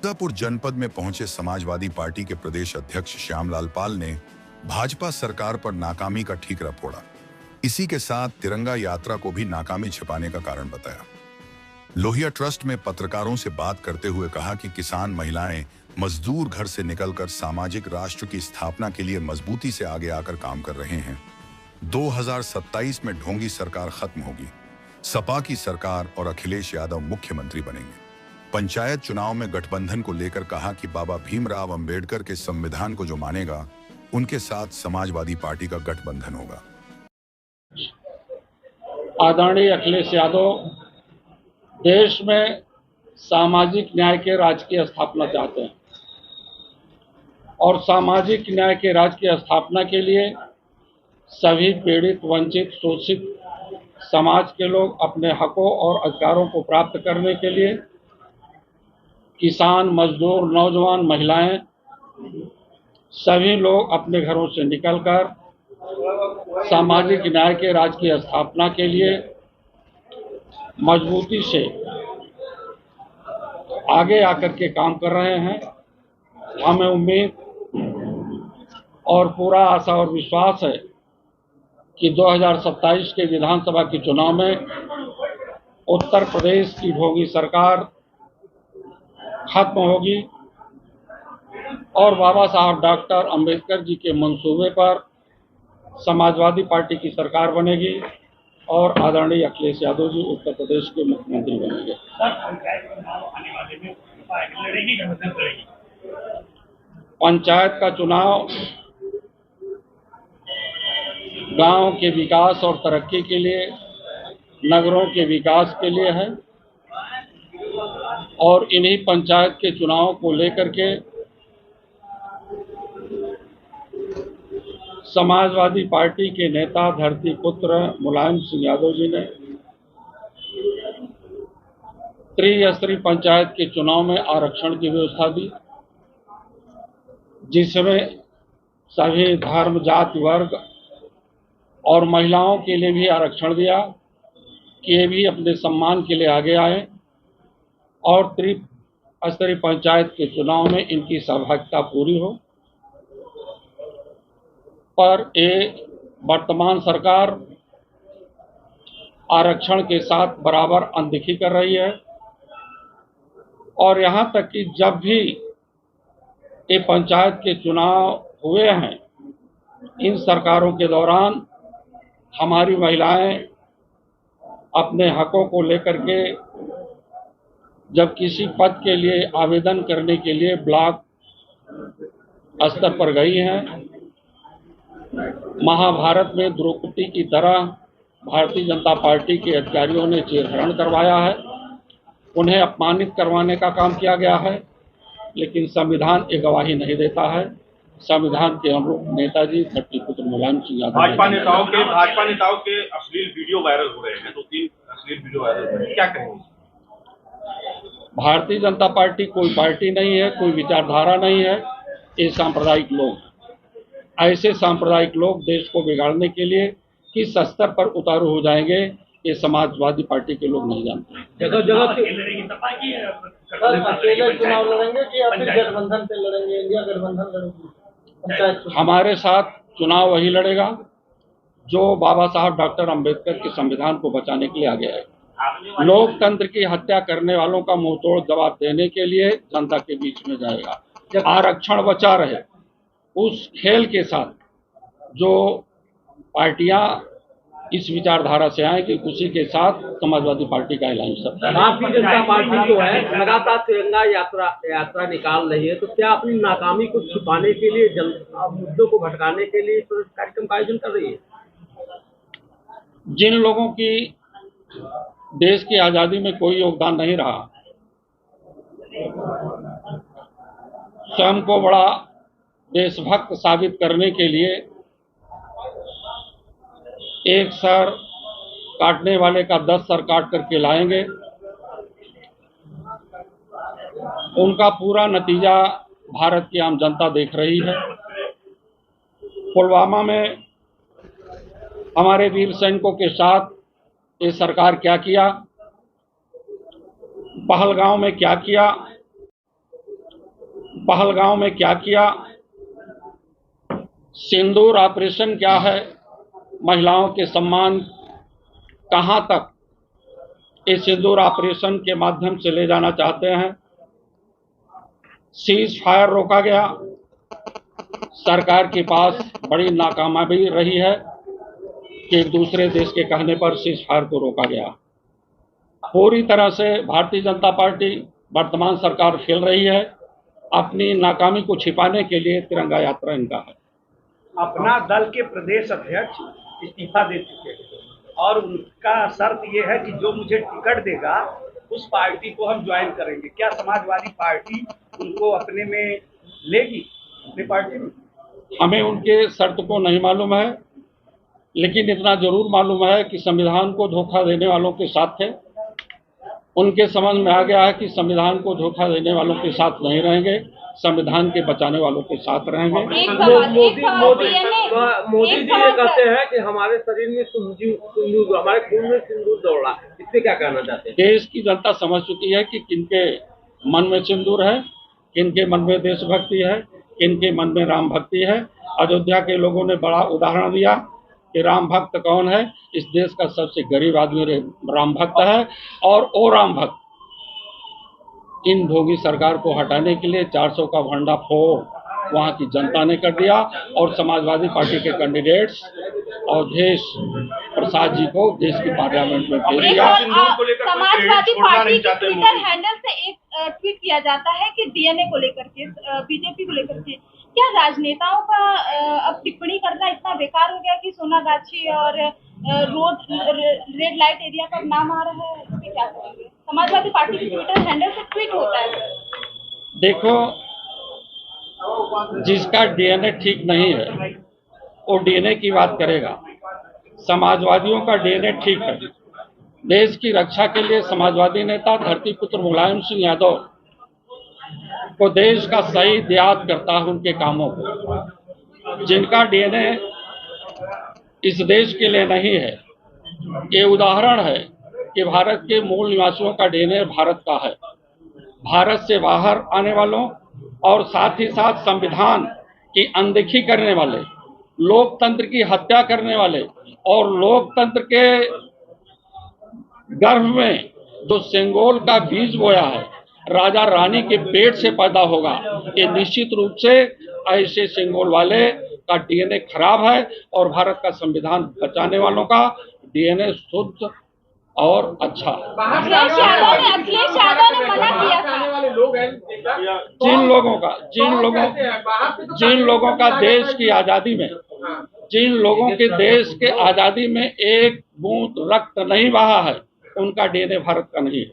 मिर्जापुर जनपद में पहुंचे समाजवादी पार्टी के प्रदेश अध्यक्ष श्यामलाल पाल ने भाजपा सरकार पर नाकामी का ठीकरा फोड़ा। इसी के साथ तिरंगा यात्रा को भी नाकामी छिपाने का कारण बताया। लोहिया ट्रस्ट में पत्रकारों से बात करते हुए कहा कि किसान, महिलाएं, मजदूर घर से निकलकर सामाजिक राष्ट्र की स्थापना के लिए मजबूती से आगे आकर काम कर रहे हैं। 2027 में ढोंगी सरकार खत्म होगी, सपा की सरकार और अखिलेश यादव मुख्यमंत्री बनेंगे। पंचायत चुनाव में गठबंधन को लेकर कहा कि बाबा भीमराव अंबेडकर के संविधान को जो मानेगा, उनके साथ समाजवादी पार्टी का गठबंधन होगा। आदरणीय अखिलेश यादव देश में सामाजिक न्याय के राज्य की स्थापना चाहते हैं और सामाजिक न्याय के राज्य की स्थापना के लिए सभी पीड़ित, वंचित, शोषित समाज के लोग अपने हकों और अधिकारों को प्राप्त करने के लिए किसान, मजदूर, नौजवान, महिलाएं सभी लोग अपने घरों से निकलकर सामाजिक न्याय के राज्य की स्थापना के लिए मजबूती से आगे आकर के काम कर रहे हैं। हमें उम्मीद और पूरा आशा और विश्वास है कि 2027 के विधानसभा के चुनाव में उत्तर प्रदेश की ढोंगी सरकार खत्म होगी और बाबा साहब डॉक्टर अंबेडकर जी के मंसूबे पर समाजवादी पार्टी की सरकार बनेगी और आदरणीय अखिलेश यादव जी उत्तर प्रदेश के मुख्यमंत्री बनेंगे। पंचायत का चुनाव गांव के विकास और तरक्की के लिए, नगरों के विकास के लिए है और इन्हीं पंचायत के चुनाव को लेकर के समाजवादी पार्टी के नेता धरती पुत्र मुलायम सिंह यादव जी ने त्रिस्तरीय पंचायत के चुनाव में आरक्षण की व्यवस्था दी, जिसमें सभी धर्म, जाति, वर्ग और महिलाओं के लिए भी आरक्षण दिया कि ये भी अपने सम्मान के लिए आगे आए और त्रिस्तरीय पंचायत के चुनाव में इनकी सहभागिता पूरी हो। पर ये वर्तमान सरकार आरक्षण के साथ बराबर अनदेखी कर रही है और यहाँ तक कि जब भी ये पंचायत के चुनाव हुए हैं, इन सरकारों के दौरान हमारी महिलाएं अपने हकों को लेकर के जब किसी पद के लिए आवेदन करने के लिए ब्लॉक स्तर पर गई हैं, महाभारत में द्रौपदी की तरह भारतीय जनता पार्टी के अधिकारियों ने चीरहरण करवाया है, उन्हें अपमानित करवाने का काम किया गया है, लेकिन संविधान एक गवाही नहीं देता है। संविधान के अनुरूप नेताजी धरती पुत्र मुलायम सिंह यादव भाजपा नेताओं के अश्लील वीडियो वायरल हो रहे हैं, 2-3 अश्लील वीडियो वायरल हो रहे हैं, क्या कहेंगे? भारतीय जनता पार्टी कोई पार्टी नहीं है, कोई विचारधारा नहीं है, ये सांप्रदायिक लोग, ऐसे सांप्रदायिक लोग देश को बिगाड़ने के लिए किस स्तर पर उतारू हो जाएंगे, ये समाजवादी पार्टी के लोग नहीं जानते। जगह जगह अकेले चुनाव लड़ेंगे कि या फिर गठबंधन से लड़ेंगे? इंडिया गठबंधन लड़ेगी। हमारे साथ चुनाव वही लड़ेगा जो बाबा साहब डॉक्टर अंबेडकर के संविधान को बचाने के लिए आगे आए। लोकतंत्र की हत्या करने वालों का मुंहतोड़ जवाब देने के लिए जनता के बीच में जाएगा। जब आरक्षण बचा रहे, उस खेल के साथ जो पार्टियां इस विचारधारा से आए कि उसी के साथ समाजवादी पार्टी का ऐलान सकता है। भारतीय जनता पार्टी जो है लगातार तिरंगा यात्रा निकाल रही है, तो क्या अपनी नाकामी को छुपाने के लिए, मुद्दों को भटकाने के लिए कार्यक्रम का आयोजन कर रही है? जिन लोगों की देश की आजादी में कोई योगदान नहीं रहा, स्वयं को बड़ा देशभक्त साबित करने के लिए एक सर काटने वाले का 10 सर काट करके लाएंगे, उनका पूरा नतीजा भारत की आम जनता देख रही है। पुलवामा में हमारे वीर सैनिकों के साथ ये सरकार क्या किया, पहलगांव में क्या किया, पहलगांव में क्या किया, सिंदूर ऑपरेशन क्या है, महिलाओं के सम्मान कहां तक इस सिंदूर ऑपरेशन के माध्यम से ले जाना चाहते हैं। सीज फायर रोका गया, सरकार के पास बड़ी नाकामयाबी रही है कि दूसरे देश के कहने पर सीज फायर को रोका गया। पूरी तरह से भारतीय जनता पार्टी वर्तमान सरकार खेल रही है, अपनी नाकामी को छिपाने के लिए तिरंगा यात्रा इनका है। अपना दल के प्रदेश अध्यक्ष इस्तीफा दे चुके हैं और उनका शर्त ये है कि जो मुझे टिकट देगा उस पार्टी को हम ज्वाइन करेंगे। क्या समाजवादी पार्टी उनको अपने में लेगी, अपनी पार्टी में? हमें उनके शर्त को नहीं मालूम है, लेकिन इतना जरूर मालूम है कि संविधान को धोखा देने वालों के साथ थे। उनके समझ में आ गया है कि संविधान को धोखा देने वालों के साथ नहीं रहेंगे, संविधान के बचाने वालों के साथ रहेंगे। मोदी जी ये कहते हैं कि हमारे शरीर में सिंदूर, हमारे खून में सिंदूर दौड़ रहा है, इससे क्या कहना चाहते हैं? देश की जनता समझ चुकी है कि किनके मन में सिंदूर है, किनके मन में देशभक्ति है, किनके मन में राम भक्ति है। अयोध्या के लोगों ने बड़ा उदाहरण दिया कि राम भक्त कौन है। इस देश का सबसे गरीब आदमी राम भक्त है, और वो राम भक्त इन भोगी सरकार को हटाने के लिए 400 का भंडाफोड़ वहां की जनता ने कर दिया, और समाजवादी पार्टी के कैंडिडेट्स अवधेश प्रसाद जी को देश की पार्लियामेंट में भेज दिया। समाजवादी पार्टी के ट्विटर हैंडल से एक ट्वीट किया जाता है कि डीएनए को लेकर के, बीजेपी को लेकर के, क्या राजनेताओं का अब टिप्पणी करना इतना बेकार हो गया कि सोनागाछी और रेड लाइट एरिया का नाम आ रहा है? इस पे क्या करेंगे? समाजवादी पार्टी के ट्विटर हैंडल से ट्वीट होता है। देखो, जिसका डीएनए ठीक नहीं है वो डीएनए की बात करेगा। समाजवादियों का डीएनए ठीक है। देश की रक्षा के लिए समाजवादी नेता धरतीपुत्र मुलायम सिंह यादव को देश का सही याद करता है उनके कामों को। जिनका डीएनए इस देश के लिए नहीं है, ये उदाहरण है कि भारत के मूल निवासियों का डीएनए भारत का है। भारत से बाहर आने वालों और साथ ही साथ संविधान की अनदेखी करने वाले, लोकतंत्र की हत्या करने वाले और लोकतंत्र के गर्भ में जो सेंगोल का बीज बोया है, राजा रानी के पेट से पैदा होगा, ये निश्चित रूप से ऐसे सेंगोल वाले का डीएनए खराब है, और भारत का संविधान बचाने वालों का डीएनए शुद्ध और अच्छा है। अखिलेश यादव ने मना किया था। जिन लोगों का देश की आजादी में, जिन लोगों के देश के आजादी में एक बूंद रक्त नहीं बहा है, उनका डीएनए भारत का नहीं है।